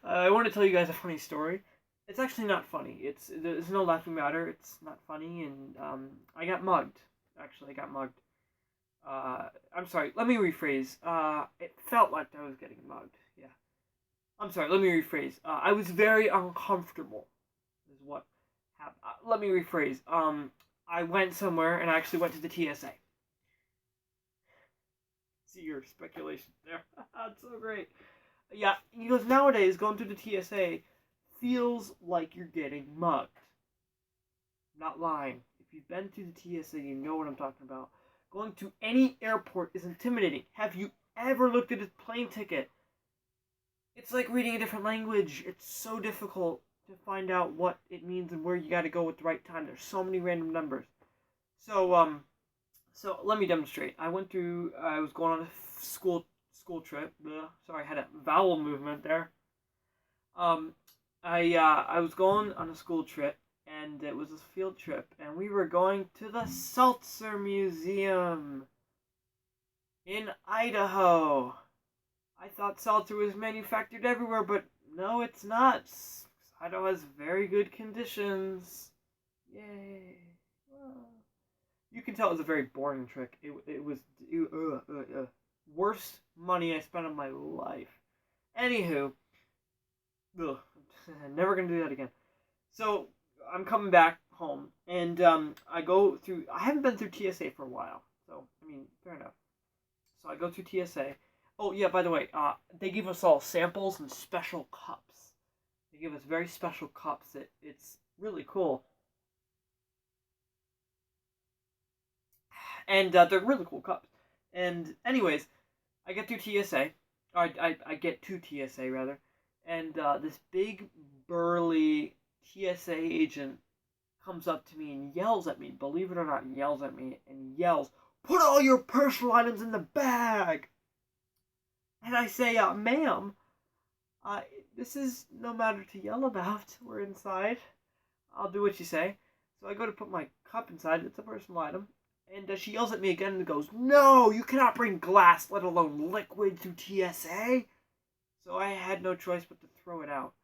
I want to tell you guys a funny story. It's actually not funny. There's no laughing matter. It's not funny, and I got mugged. Actually, I got mugged. I'm sorry. Let me rephrase. It felt like I was getting mugged. Yeah. I'm sorry. Let me rephrase. I was very uncomfortable. Is what happened. Let me rephrase. I went somewhere and I actually went to the TSA. See your speculation there. That's so great. Yeah, because nowadays going through the TSA feels like you're getting mugged. I'm not lying. If you've been through the TSA, you know what I'm talking about. Going to any airport is intimidating. Have you ever looked at a plane ticket? It's like reading a different language. It's so difficult to find out what it means and where you got to go at the right time. There's so many random numbers. So let me demonstrate. I was going on a school trip. Sorry, I had a vowel movement there. I was going on a school trip, and it was a field trip, and we were going to the Seltzer Museum in Idaho. I thought seltzer was manufactured everywhere, but no, it's not. Idaho has very good conditions. Yay. You can tell it was a very boring trick. It was worst money I spent on my life. Anywho, never gonna do that again. So I'm coming back home, and I go through. I haven't been through TSA for a while, so I mean, fair enough. So I go through TSA. Oh yeah, by the way, they give us all samples and special cups. They give us very special cups. It's really cool. And they're really cool cups. And anyways, I get through TSA. I get to TSA rather, and this big burly TSA agent comes up to me and yells at me. Believe it or not, yells at me and yells, "Put all your personal items in the bag." And I say, "Ma'am, this is no matter to yell about. We're inside. I'll do what you say." So I go to put my cup inside. It's a personal item. And she yells at me again and goes, "No, you cannot bring glass, let alone liquid, through TSA." So I had no choice but to throw it out.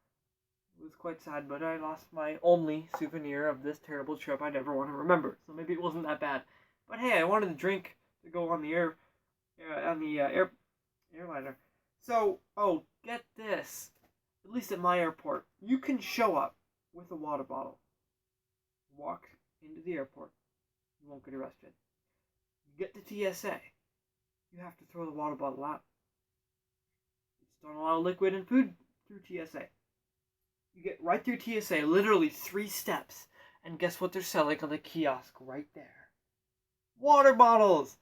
It was quite sad, but I lost my only souvenir of this terrible trip I'd ever want to remember. So maybe it wasn't that bad. But hey, I wanted a drink to go on the airliner. So, get this. At least at my airport, you can show up with a water bottle, walk into the airport. You won't get arrested. You get to TSA, you have to throw the water bottle out. Just don't allow liquid and food through TSA. You get right through TSA, literally 3 steps, and guess what they're selling on the kiosk right there? Water bottles!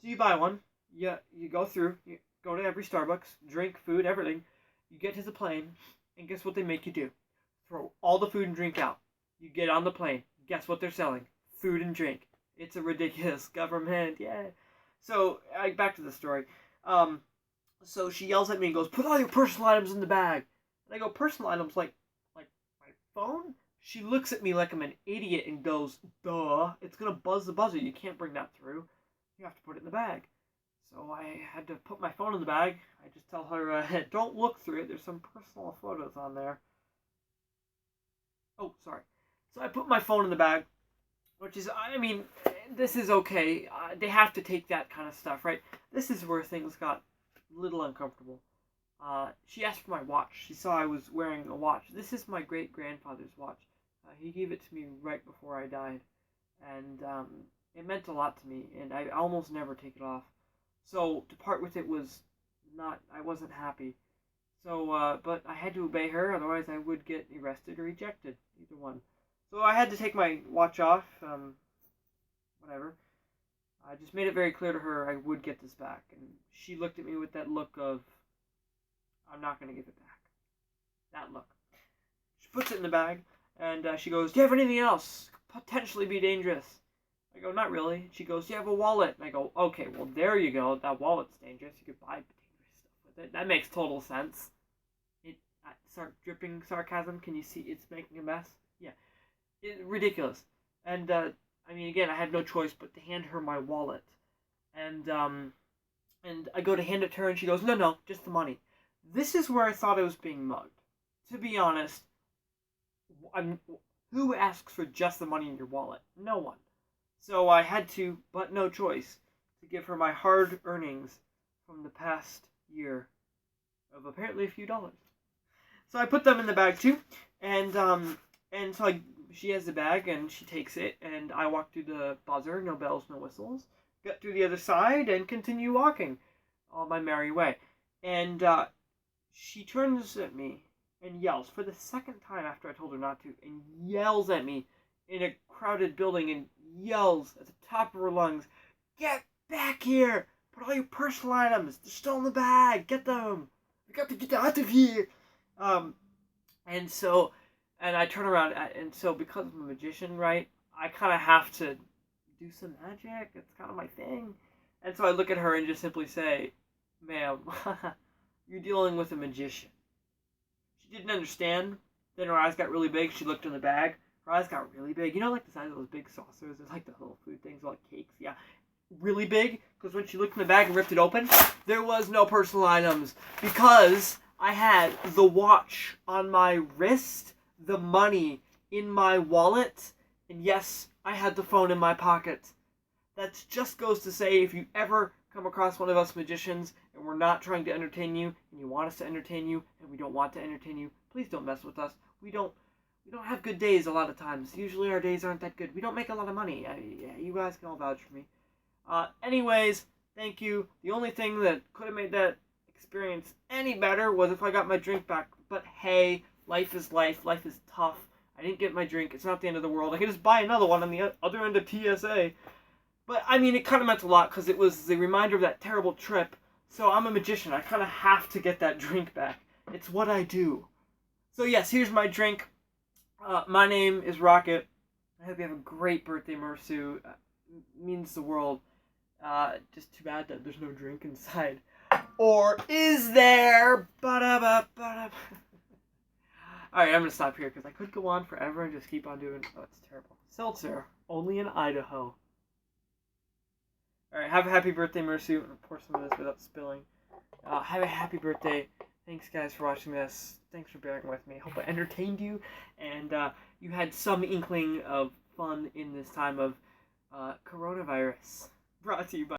So you buy one, you go through, you go to every Starbucks, drink, food, everything. You get to the plane, and guess what they make you do? Throw all the food and drink out. You get on the plane, guess what they're selling? Food and drink. It's a ridiculous government, yeah. So, back to the story. So she yells at me and goes, "Put all your personal items in the bag." And I go, "Personal items like my phone?" She looks at me like I'm an idiot and goes, "Duh, it's gonna buzz the buzzer. You can't bring that through. You have to put it in the bag." So I had to put my phone in the bag. I just tell her, "Don't look through it. There's some personal photos on there." Oh, sorry. So I put my phone in the bag. Which is, I mean, this is okay. They have to take that kind of stuff, right? This is where things got a little uncomfortable. She asked for my watch. She saw I was wearing a watch. This is my great-grandfather's watch. He gave it to me right before I died. And it meant a lot to me, and I almost never take it off. So to part with it was not, I wasn't happy. So, but I had to obey her, otherwise I would get arrested or ejected. Either one. So I had to take my watch off, whatever. I just made it very clear to her I would get this back. And she looked at me with that look of, "I'm not going to give it back." That look. She puts it in the bag, and she goes, "Do you have anything else? Could potentially be dangerous." I go, "Not really." She goes, "Do you have a wallet?" And I go, "Okay, well, there you go. That wallet's dangerous. You could buy dangerous stuff with it." That makes total sense. Start dripping sarcasm. Can you see it's making a mess? Yeah. Ridiculous. And I mean, again, I had no choice but to hand her my wallet, and I go to hand it to her, and she goes, "No, just the money." This is where I thought I was being mugged. to be honest, I'm, who asks for just the money in your wallet? No one. So I had to, but no choice, to give her my hard earnings from the past year of apparently a few dollars. So I put them in the bag too, and so she has the bag and she takes it, and I walk through the buzzer, no bells, no whistles, get through the other side, and continue walking on my merry way. And she turns at me and yells for the second time after I told her not to, and yells at me in a crowded building, and yells at the top of her lungs, "Get back here! Put all your personal items! They're still in the bag! Get them! We got to get out of here!" And so, and I turn around, and so because I'm a magician, right, I kind of have to do some magic. It's kind of my thing. And so I look at her and just simply say, "Ma'am, you're dealing with a magician." She didn't understand. Then her eyes got really big. She looked in the bag. Her eyes got really big. You know, like the size of those big saucers? They're like the little food things, like cakes. Yeah. Really big. Because when she looked in the bag and ripped it open, there was no personal items. Because I had the watch on my wrist, the money in my wallet, and yes, I had the phone in my pocket. That just goes to say, if you ever come across one of us magicians and we're not trying to entertain you and you want us to entertain you and we don't want to entertain you, please don't mess with us. We don't have good days a lot of times. Usually our days aren't that good. We don't make a lot of money. Yeah, you guys can all vouch for me. Anyways, thank you. The only thing that could have made that experience any better was if I got my drink back. But hey, life is life. Life is tough. I didn't get my drink. It's not the end of the world. I can just buy another one on the other end of TSA. But, I mean, it kind of meant a lot because it was the reminder of that terrible trip. So I'm a magician. I kind of have to get that drink back. It's what I do. So, yes, here's my drink. My name is Rocket. I hope you have a great birthday, Mursu. It means the world. Just too bad that there's no drink inside. Or is there? Ba-da-ba-ba-da. Alright, I'm going to stop here because I could go on forever and just keep on doing... Oh, it's terrible. Seltzer. Only in Idaho. Alright, have a happy birthday, Mursu. I'm going to pour some of this without spilling. Have a happy birthday. Thanks, guys, for watching this. Thanks for bearing with me. Hope I entertained you, and you had some inkling of fun in this time of coronavirus. Brought to you by